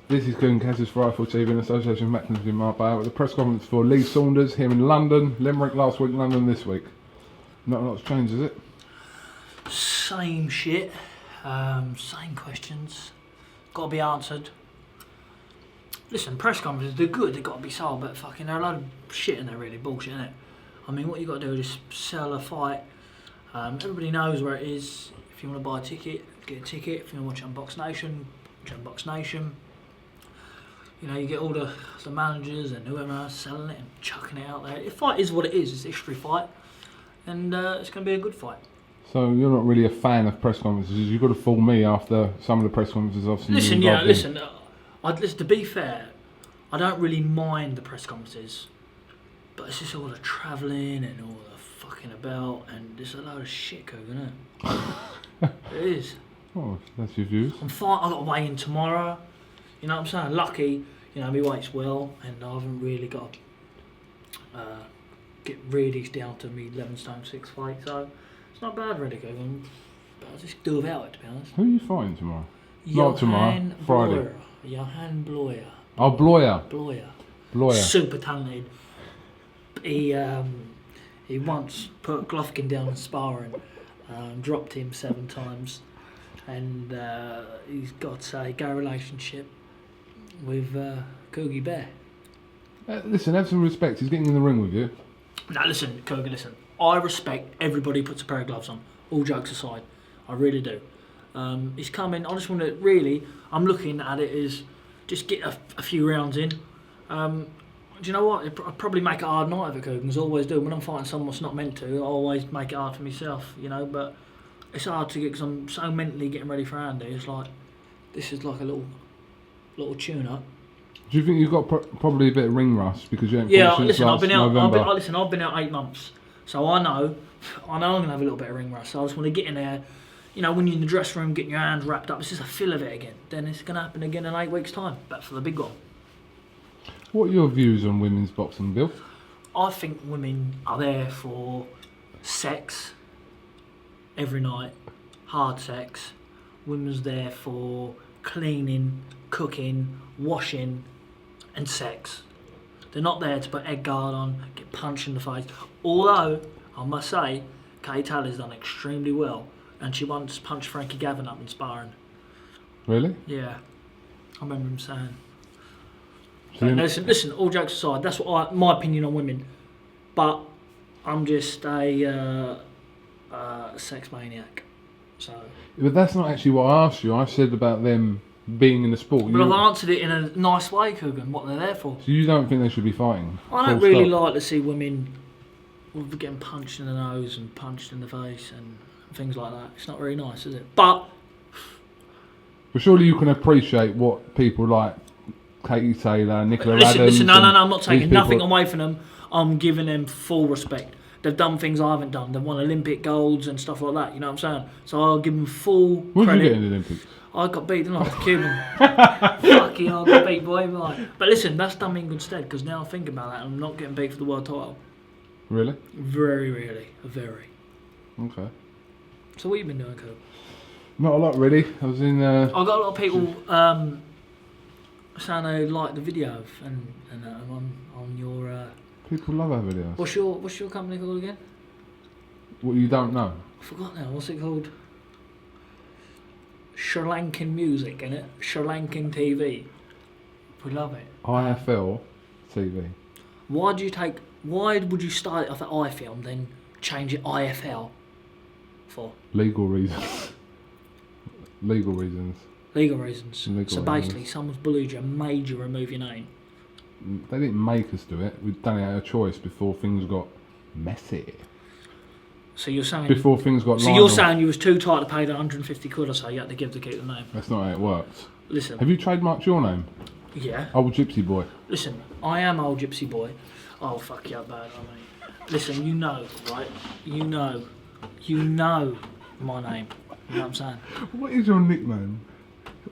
This is Coon Cassius for Rifle TV in association with Maxims in Marbella with the press conference for Lee Saunders here in London. Limerick last week, London this week. Not a lot's changed, is it? Same shit, same questions, got to be answered. Listen, press conferences, they're good, they've got to be sold, but fucking they're a load of shit and they're really bullshit, innit? I mean, what you got to do is just sell a fight. Everybody knows where it is. If you want to buy a ticket, get a ticket. If you want to watch BoxNation, watch BoxNation. You know, you get all the managers and whoever else selling it and chucking it out there. The fight is what it is. It's a history fight, and it's going to be a good fight. So you're not really a fan of press conferences. You've got to fool me after some of the press conferences I've seen. Listen, to be fair, I don't really mind the press conferences, but it's just all the travelling and all the fucking about, and it's a load of shit, isn't it? It is. Oh, that's your views. I've got to weigh in tomorrow. You know what I'm saying? Lucky, you know, my weight's well, and I haven't really got to get really down to me 11 stone 6 weight, so it's not bad, really, Cogan. But I'll just do without it, to be honest. Who are you fighting tomorrow? Not tomorrow, Friday. Johan Bloyer. Oh, Bloyer. Bloyer. Super talented. He once put Golovkin down in sparring, dropped him 7 times, and he's got a gay relationship with Kogi Bear. Listen, have some respect. He's getting in the ring with you. Now listen, Kogi, listen. I respect everybody who puts a pair of gloves on. All jokes aside, I really do. He's coming. I just want to really. I'm looking at it as just get a few rounds in. Do you know what? I'd probably make it a hard night of it, Kogan, as I always do. When I'm fighting someone that's not meant to, I always make it hard for myself, you know. But it's hard to get because I'm so mentally getting ready for Andy. It's like this is like a little tune-up. Do you think you've got probably a bit of ring rust because you haven't fought since last November? I've been out 8 months, so I know I'm gonna have a little bit of ring rust. So I just want to get in there. You know, when you're in the dressing room, getting your hands wrapped up, it's just a feel of it again. Then it's gonna happen again in 8 weeks' time. But for the big one. What are your views on women's boxing, Bill? I think women are there for sex every night, hard sex. Women's there for cleaning, cooking, washing, and sex. They're not there to put egg guard on, get punched in the face. Although, I must say, Kay Taylor's done extremely well, and she once punched Frankie Gavin up in sparring. Really? Yeah, I remember him saying. Listen, all jokes aside, that's what my opinion on women. But I'm just a sex maniac. So. But that's not actually what I asked you. I said about them being in the sport. But I've answered it in a nice way, Coogan, what they're there for. So you don't think they should be fighting? I don't really like to see women getting punched in the nose and punched in the face and things like that. It's not very nice, is it? But surely you can appreciate what people like Katie Taylor, Nicola Adams. Listen, no, I'm not taking nothing away from them. I'm giving them full respect. They've done things I haven't done. They've won Olympic golds and stuff like that. You know what I'm saying? So I'll give them full credit. What did you get in the Olympics? I got beat, didn't I? The Cuban. Fucking I got beat, boy. But listen, that's done me in good stead because now I think about that, I'm not getting beat for the world title. Really? Very rarely. Very. Okay. So what have you been doing, Coop? Not a lot, really. I was in. I got a lot of people saying they like the video and on your. People love our videos. What's your company called again? What you don't know? I forgot now. What's it called? Sri Lankan music, innit? Sri Lankan TV. We love it. IFL TV. Why would you start it off at iFilm, then change it IFL for? Legal reasons. Legal reasons. So basically, someone's bullied you and made you remove your name. They didn't make us do it. We'd done it out of choice before things got messy. So you're saying before things got. So you're saying you was too tight to pay the 150 quid or so you had to give to keep the name. That's not how it works. Listen. Have you trademarked your name? Yeah. Old Gypsy Boy. Listen, I am Old Gypsy Boy. Oh fuck you up bad, I mean. Listen, you know, right? You know my name. You know what I'm saying? What is your nickname?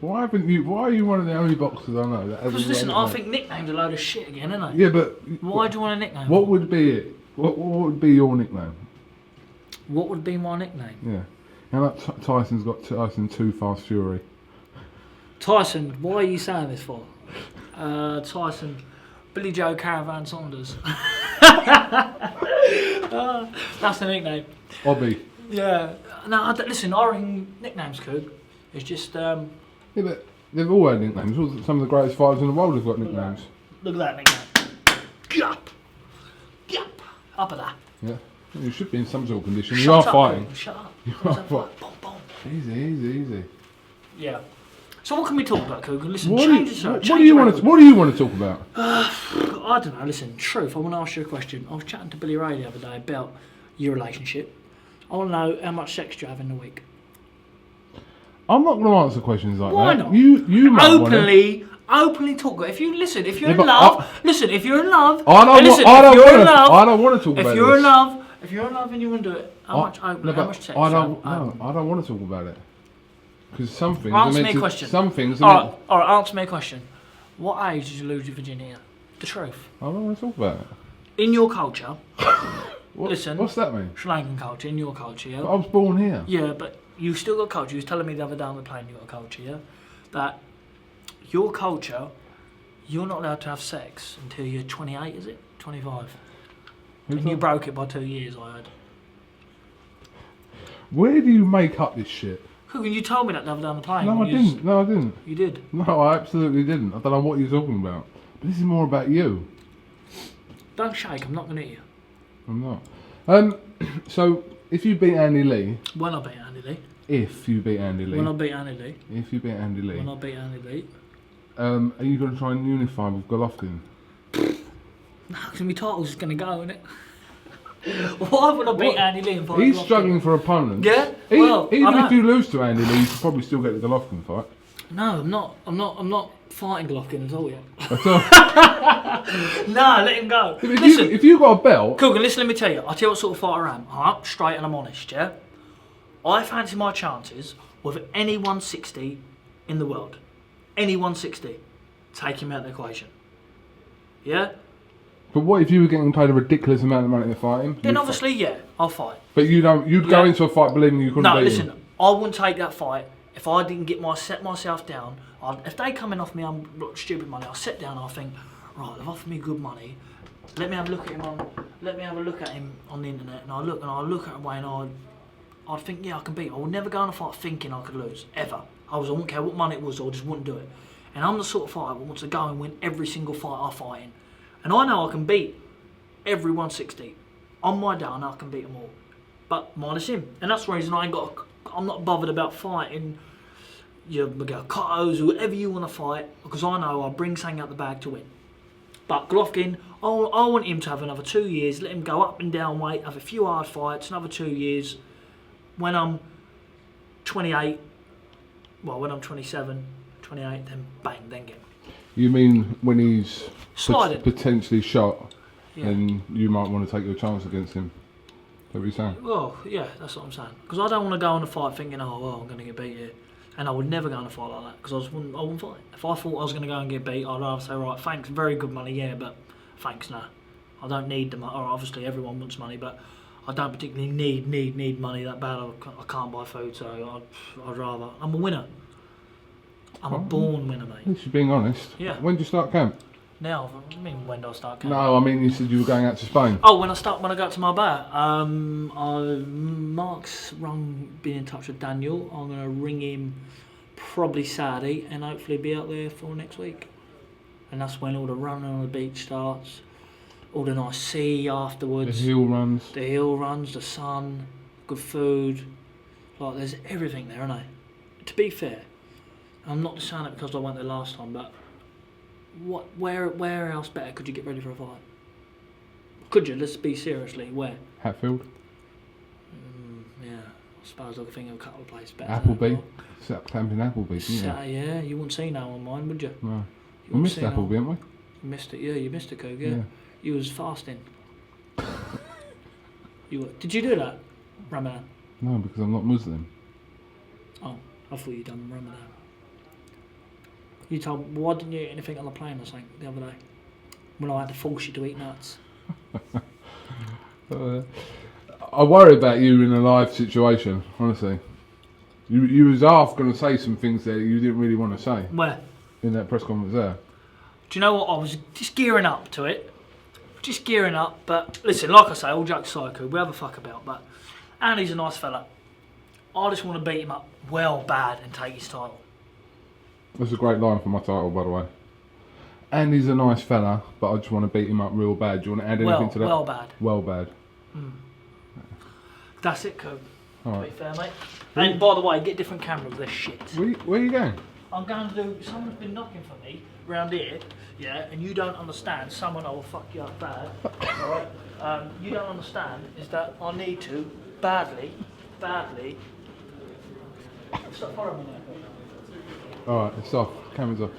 Why are you one of the only boxers I know that has Because listen, I think nicknames are a load of shit again, aren't they? Yeah, but why do you want a nickname? What would be it? What would be your nickname? What would be my nickname? Yeah. How about Tyson's got Tyson 2 Fast Fury? Tyson, why are you saying this for? Tyson, Billy Joe Caravan Saunders. That's the nickname. Hobby. Yeah. No, listen, I reckon nicknames, Coog. It's just. Yeah, but they've all had nicknames. Some of the greatest fighters in the world have got nicknames. Look at that nickname. Yup. Yup. Up at that. Yeah. You should be in some sort of condition. You Shut are up, fighting. Coog. Shut up. You What's are that fighting. fight? Boom, boom. Easy. Yeah. So what can we talk about, Coog? Listen, What change do you want to talk about? I don't know. Listen, truth. I want to ask you a question. I was chatting to Billy Ray the other day about your relationship. I want to know how much sex do you have in a week. I'm not going to answer questions like Why that. not? You might Openly talk. If you listen, if you're Yeah, in but love, listen. If you're in love, I don't listen, want if you're to. in love, I don't want to talk about if you're this. in love, if you're in love and you want to do it, how much open? No, How but much sex? I don't. No, I don't want to talk about it because some things. Answer me a question. Some things. All right. Answer me a question. What age did you lose your virginity at? The truth. I don't want to talk about it. In your culture, listen. What's that mean? Sri Lankan culture. In your culture, yeah. But I was born here. Yeah, but you still got culture. You was telling me the other day on the plane you got a culture, yeah? That your culture, you're not allowed to have sex until you're 28, is it? 25. Who's And you that? broke it by 2 years, I heard. Where do you make up this shit? Cool, you told me that the other day on the plane. No, I didn't. No, I didn't. You did. No, I absolutely didn't. I don't know what you're talking about. But this is more about you. Don't shake, I'm not going to hit you. I'm not. So, if you beat Andy Lee... When I beat Andy Lee. If you beat Andy Lee... When I beat Andy Lee. If you beat Andy Lee... When I beat Andy Lee. are you going to try and unify with Golovkin? No, because my title's just going to go, innit? Why would I beat Andy Lee and fight He's Golovkin? struggling for opponents. Yeah? Even I if you lose to Andy Lee, you could probably still get the Golovkin fight. No, I'm not fighting Golovkin at all yet. That's all. No, let him go. If you got a belt... Cool, listen, let me tell you. I'll tell you what sort of fighter I am. I'm up straight and I'm honest, yeah? I fancy my chances with any 160 in the world. Any 160. Take him out of the equation. Yeah? But what if you were getting paid a ridiculous amount of money to fight him? Then obviously, yeah, I'll fight. But you don't. You'd go into a fight believing you couldn't No, beat listen, him. I wouldn't take that fight if I didn't set myself down. If they come in off me, I'm stupid money. I'll sit down. I'll think, right, they've offered me good money. Let me have a look at him on the internet, and I'll look at him and I'd think, yeah, I can beat him. I would never go on a fight thinking I could lose ever. I wouldn't care what money it was. I just wouldn't do it. And I'm the sort of fighter that wants to go and win every single fight I fight in. And I know I can beat every 160. On my day, I know I can beat them all. But minus him. And that's the reason I'm not bothered about fighting your Cottos, whoever you want to fight, because I know I'll bring something out the bag to win. But Golovkin, I want him to have another 2 years, let him go up and down weight, have a few hard fights, another 2 years. When I'm 28, when I'm 27, 28, then bang, then get him. You mean when he's Sliding. potentially shot, Yeah. then you might want to take your chance against him? Is that what you're saying? Well, yeah, that's what I'm saying. Because I don't want to go on a fight thinking, oh, well, I'm going to get beat here. And I would never go on a fight like that, because I wouldn't fight. If I thought I was going to go and get beat, I'd rather say, right, thanks, very good money, yeah, but thanks, no. I don't need the money. Or obviously everyone wants money, but I don't particularly need money that bad. I can't buy food, so I'd rather. I'm a winner. I'm a born winner, mate. At least you're being honest. Yeah. When did you start camp? Now, I mean, when do I start camp? No, I mean you said you were going out to Spain. Oh, when I go out to Marbella, Mark's been in touch with Daniel. I'm going to ring him probably Saturday and hopefully be out there for next week. And that's when all the running on the beach starts, all the nice sea afterwards. The hill runs. The hill runs, the sun, good food. Like, there's everything there, isn't there? To be fair, I'm not just saying it because I went there last time, but where else better could you get ready for a fight? Could you? Let's be seriously, where? Hatfield. Yeah, I suppose I could think of a couple of places better. Appleby. Set up camp in Appleby, didn't you? Yeah, you wouldn't see no on mine, would you? No. You We missed Appleby, haven't we? You missed it, yeah, you missed it, Coog, yeah. You was fasting. Did you do that, Ramadan? No, because I'm not Muslim. Oh, I thought you'd done Ramadan. You told me, why didn't you eat anything on the plane or something the other day? When I had to force you to eat nuts. I worry about you in a live situation, honestly. You was half going to say some things there you didn't really want to say Where? in that press conference there. Do you know what? I was just gearing up to it. Just gearing up. But listen, like I say, all jokes aside, we have a fuck about. But Andy's a nice fella. I just want to beat him up well bad and take his title. That's a great line for my title, by the way. Andy's a nice fella, but I just want to beat him up real bad. Do you want to add anything to that? Well bad. Well bad. That's it, Coop. All Be right. fair, mate. And by the way, get different camera with this shit. Where are you going? I'm going to do. Someone's been knocking for me round here, yeah, and you don't understand. Someone I will fuck you up bad. Alright? You don't understand is that I need to badly. Stop following me now. All right, it's off. Camera's off.